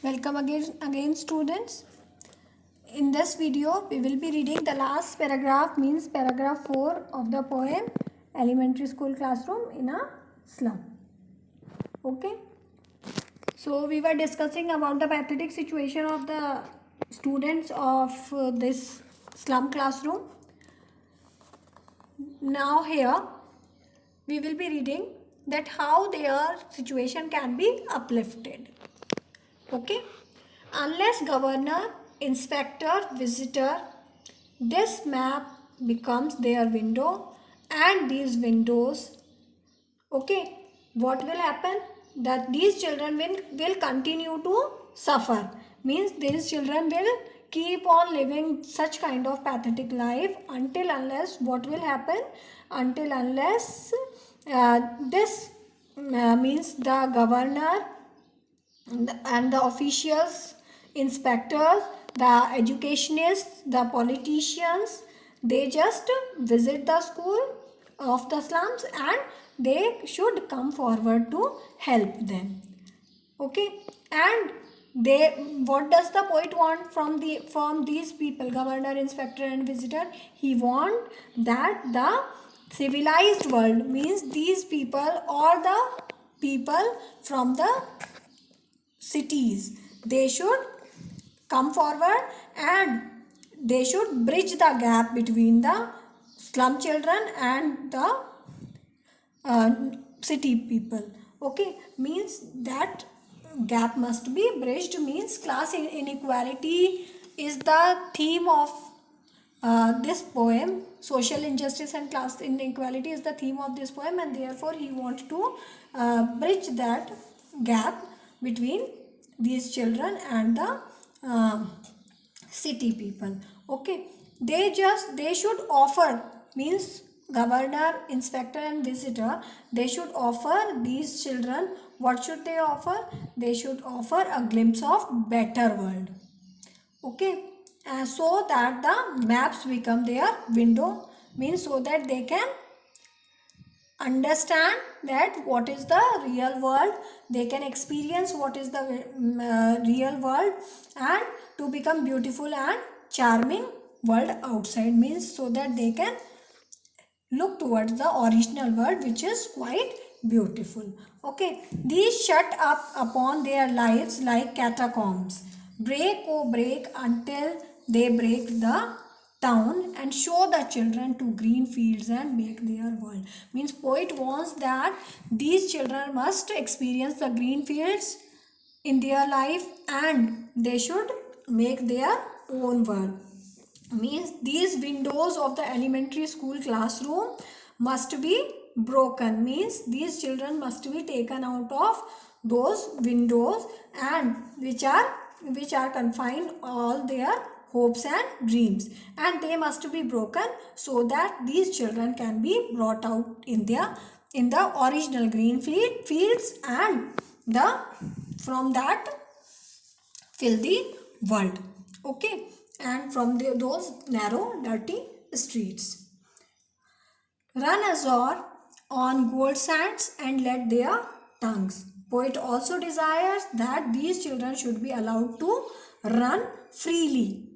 Welcome again students. In this video we will be reading the last paragraph, means paragraph 4 of the poem Elementary School Classroom in a Slum. Okay. So we were discussing about the pathetic situation of the students of this slum classroom. Now here we will be reading that how their situation can be uplifted. Okay. Unless governor, inspector, visitor, this map becomes their window, and these windows, okay, what will happen? That these children will continue to suffer. Means these children will keep on living such kind of pathetic life until unless what will happen? Until unless this means the governor and the officials, inspectors, the educationists, the politicians, they just visit the school of the slums and they should come forward to help them. Okay, and they, what does the poet want from these people, governor, inspector and visitor? He want that the civilized world, means these people or the people from the cities, they should come forward and they should bridge the gap between the slum children and the city people. Okay, means that gap must be bridged, means class inequality is the theme of this poem. Social injustice and class inequality is the theme of this poem, and therefore he wants to bridge that gap between these children and the city people. Okay, they should offer, means governor, inspector and visitor, they should offer these children, what should they offer? They should offer a glimpse of better world. Okay, so that the maps become their window, means so that they can understand that what is the real world, they can experience what is the real world, and to become beautiful and charming world outside, means so that they can look towards the original world, which is quite beautiful. Okay, these shut up upon their lives like catacombs, break, oh break, until they break the town and show the children to green fields and make their world. Means poet wants that these children must experience the green fields in their life and they should make their own world. Means these windows of the elementary school classroom must be broken, means these children must be taken out of those windows and which are confined all their hopes and dreams, and they must be broken so that these children can be brought out in the original green fields and the from that filthy world. Okay, and from those narrow dirty streets. Run azure on gold sands and let their tongues. Poet also desires that these children should be allowed to run freely,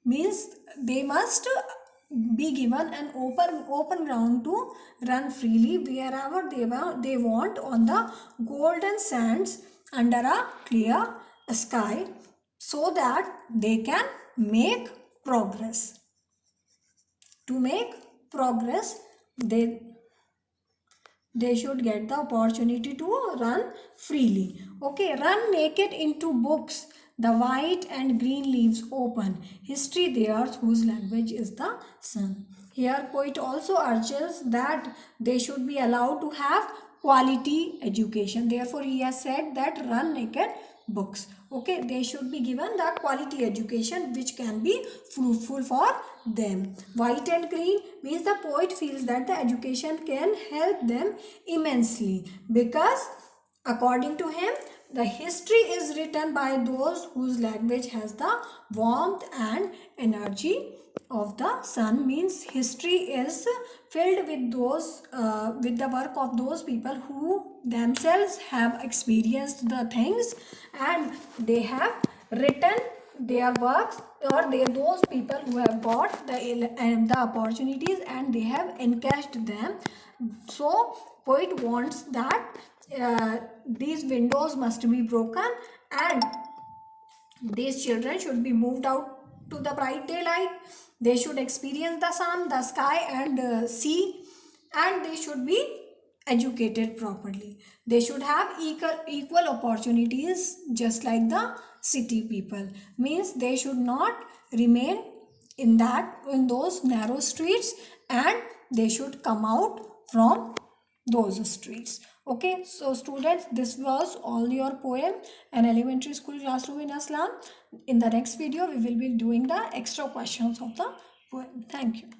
means they must be given an open ground to run freely wherever they want on the golden sands under a clear sky, so that they can make progress. To make progress, they should get the opportunity to run freely. Okay, run naked into books, the white and green leaves open, history theirs whose language is the sun. Here poet also urges that they should be allowed to have quality education. Therefore he has said that run naked books. Okay, they should be given the quality education which can be fruitful for them. White and green means the poet feels that the education can help them immensely, because according to him the history is written by those whose language has the warmth and energy of the sun means history is filled with those with the work of those people who themselves have experienced the things, and they have written their works, or they those people who have got the opportunities and they have encashed them. So poet wants that these windows must be broken, and these children should be moved out to the bright daylight. They should experience the sun, the sky, and sea, and they should be educated properly. They should have equal opportunities just like the city people. Means they should not remain in those narrow streets, and they should come out from those streets. Okay, so students, this was all your poem, An Elementary School Classroom in Assam. In the next video we will be doing the extra questions of the poem. Thank you.